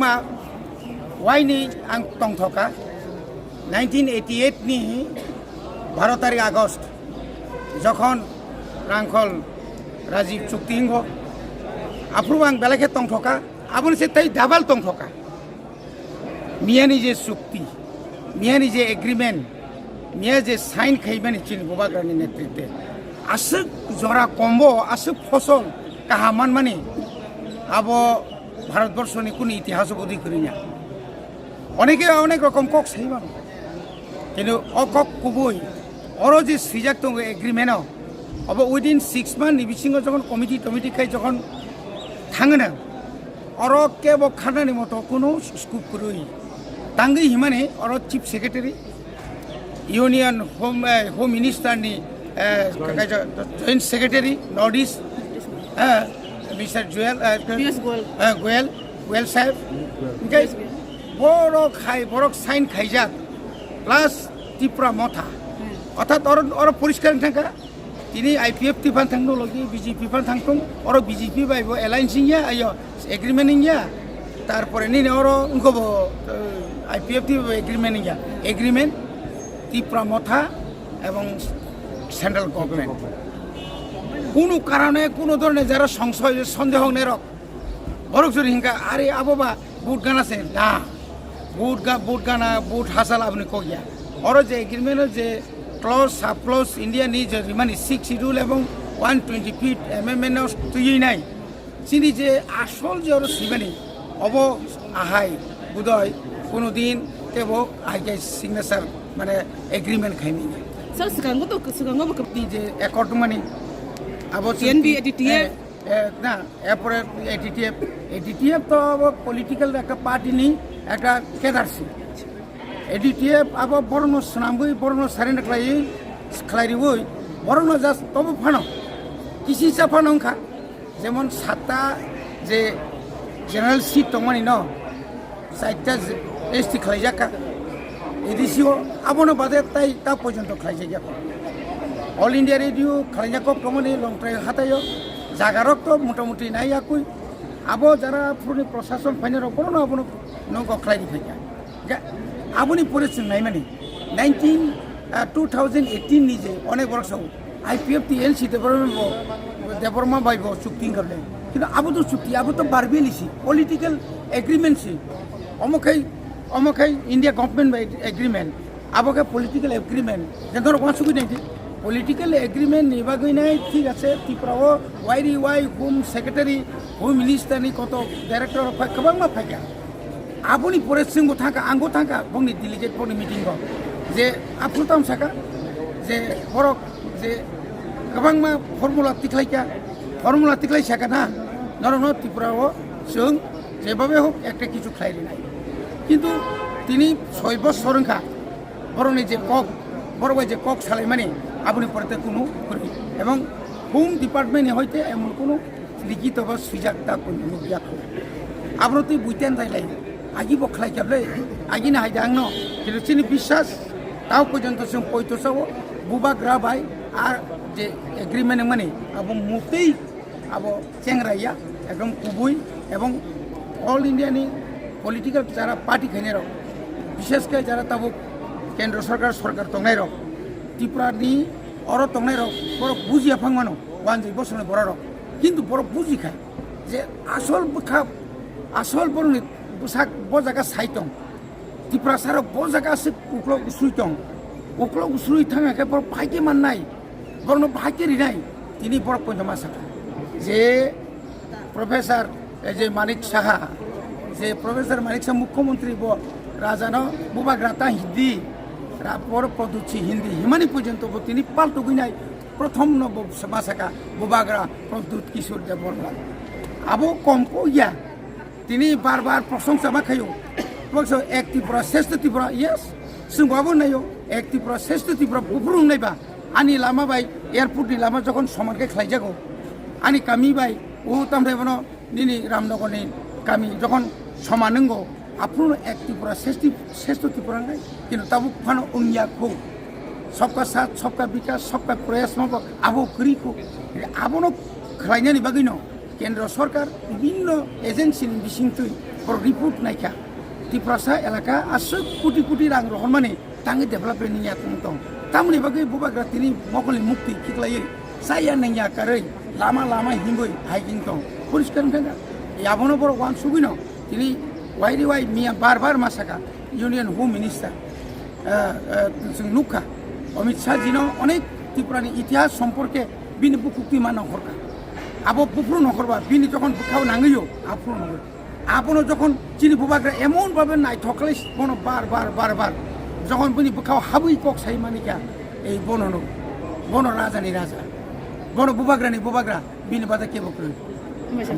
मा वाइनि आं तंथका 1988 नि 12 तारिख आगस्ट जखन रांखल राजीव चुक्ति हिंग आफ्रु आं बेलेगे तंथका आबुन से तै डाबल तंथका मियानि जे चुक्ति मियानि जे एग्रीमेंट मिया जे साइन खैबानि चिन बुबाग्रानि नेतृत्वे आसुक जरा कम्बो आसुक फसल काहामान माने अब भारतवर्षनि कुनि इतिहास बोधि करिना अनेके अनेक रकम कक सैमान किन्तु अकक कुबुई अरो जे सिजाक दं एग्रीमेंट अब उइदिन 6 मान्थ नि बिसिङाव जखन कमिटि खाय जखन थाङोना अरो केबो खानानि मतो कुनो स्कुप करुई तांगै हिमाने अरो chief secretary union home minister नि joint secretary north east mister Goyal साहेब बरक साइन खाइजाक प्लस त्रिपुरा मथा अर्थात और परिष्कार थांगा তিনি आईपीएफ टिफान थांनो लगी बीजेपी फान थांतों और बीजेपी बाइबो एलायंस इंया आयो एग्रीमेंट इंया तारपरे नि और उनको आईपीएफ टी एग्रीमेंट इंया एग्रीमेंट त्रिपुरा मथा एवं सेंट्रल गवर्नमेंट কোনো কারণে কোনো ধরনের যারা সংশয় সন্দেহ নেরক বরক যদি হিংকা আরে আবাবা বুট গান আছে না বুট গানা বুট হাসাল আপনি কইয়া और যে এগ্রিমেন্টের যে ক্লজ সাব ক্লজ ইন্ডিয়া নি যে মানে 6 শিডিউল এবং 120 ফিট এমএমএন তুই নাই চিনি যে আসল যে ওর সিবানি অব আহাই বুদয় কোনো দিন তেব আইকে সিগনেচার মানে এগ্রিমেন্ট খাইনি স্যার সেখানে তো যে একর্ড মানে अब TNB ADTF ना एरपर ADTF तो अब पॉलिटिकल एक पार्टी नहीं एक केदारसी ADTF अब बरनो सुनामगुई बरनो सारेन्डार खालायरिबुई बरनो जास्ट तब फानो किसी सा फानो खा जेमन 7टा जे जनरल सीट दंमानि न 4टा एसटी खालायजाका एडिसिओ आबनो बादे ताई ता पर्यन्त खालायजाका ऑल इंडिया रेडियो खालायजाको कमनि लंट्राय हातायो जागारक तो मोटामुटी नाय आकुई आबो जरा पुरनि प्रशासन फाइनार बरनो आबनो नगो खालायनि फैया आबोनि परिस्थिति नाय माने 2018 नि जे अनेक वर्ष आईपीएफ टी एलसी देबरमा बाइबो चुक्ति करले किन्तु आबो तो चुक्ति आबो तो बारबेलिसी पॉलिटिकल एग्रीमेंट सी अमखै इंडिया गवर्नमेंट बाय एग्रीमेंट आबोके पॉलिटिकल एग्रीमेंट जेनर वासुगि नायदि पॉलिटिकल एग्रीमेंट निबागैनाय ठीक আছে त्रिपुराओ वाई होम सेक्रेटारि होम मिनिस्टर नि कत डायरेक्टर अफ गोबां फायगा आबुनि परिस्थितिखौ थांगा आंगो थांगा बुंनि डेलिगेट फरनि मिटिंग जे आफुताम साका जे बरक जे गोबां मा फर्मुला तिख्लाय साका ना नरन त्रिपुराओ जों जेबाबे होक একটা কিছু খাইरि নাই কিন্তু তিনি 6 বছর রंखा बरनि जे कक बरबाय যে কক সালাই মানে আপনি পড়তে কোনো করি এবং হোম ডিপার্টমেন্ট হইতে এমন কোনো লিখিত বা সুযোগটা কোনো ইয়াকো আপনি তুই বুইতেন তাইলাই আগি বখলাই যাবলে আগি না হাইদা আংনো কিন্তু চিনি বিশ্বাস তাও পর্যন্ত जों পয়তসাও বুবাগ্রা ভাই আর যে এগ্রিমেন্ট মানে আবো মুতেই আবো চেংরাইয়া একদম কুবুই এবং অল ইন্ডিয়ানি পলিটিক্যাল যারা পার্টি খাইনের বিশেষ করে যারা তাবো केंद्र सरकार तंगनाय रक त्रिपुरानि और तंगनाय रक बर बुजिया फांगमानो 1 बोसोरनि बर रक किन्तु बर बुजिखाय जे आसल बरनि बुसाक बजागा साइतं त्रिपुरा सार बजागा से उक्ल उसुइ थाङाके बर भाग्य माननाय बरनो भाग्य रिनाय तिनि बर पन्जमा साखा जे प्रोफेसर जे मानिक साहा जे प्रोफेसर मानिक साहा मुख्यमंत्री ब राजानो बुबाग्राता हिंदी बर पद्धति हिंदी हिमानी पर्यन्त তিনি পাল্টো গইনাই प्रथम नब समासाका बुबाग्रा प्रद्युत किशोर देवबर्मा आबो कमको या তিনি बार प्रशंसा मा खायो बक्सो एक त्रिपुरा श्रेष्ठ त्रिपुरा यस जोंबाबो नायो एक त्रिपुरा श्रेष्ठ त्रिपुरा बुब्रुं नायबा आनि लामा बाय एयारपोर्ट नि लामा जखन समानके खालायजागौ आनि कामी बाय उ तामथायबनो निनि रामनगरनि कामी जखन समानंगौ आपनो एक त्रिपुरा श्रेष्ठ त्रिपुरा नहीं किन्तु तब फानो उन्या को सबका साथ सबका विकास सबका प्रयास में आबो करी को आबो न खलायनानि बागैनो केंद्र सरकार विभिन्न एजेंसी बिसिंथुइ রিপোর্ট নাইকা ত্রিপুরাসা এলাকা আসো কোটি কোটি রাং রহন মানে tangi development niya tungtong tamuni bagai bubagra tini mokoli mukti kitlai saya nanya karai lama himboi hiking tong poriskar kanga yabono bor wan sugino tini wai mia bar masaka union home minister nuka Amit Shah জিনো অনেক ত্রিপুরানি ইতিহাস সম্পর্কে বিনি বুকুক্তি মানা হরকা আবো পুপুর নকরবা বিনি যখন বুখাও নাঙ্গিও আপুর নগর আপনো যখন চিনি বুবাগ্রা এমন ভাবে নাই ঠকলে বনো বার যখন বিনি বুখাও হাবুই কক সাই মানিকা এই বন রাজানি রাজা বন বুবাগ্রানি বুবাগ্রা বিনি বাদা কে বকরে Macam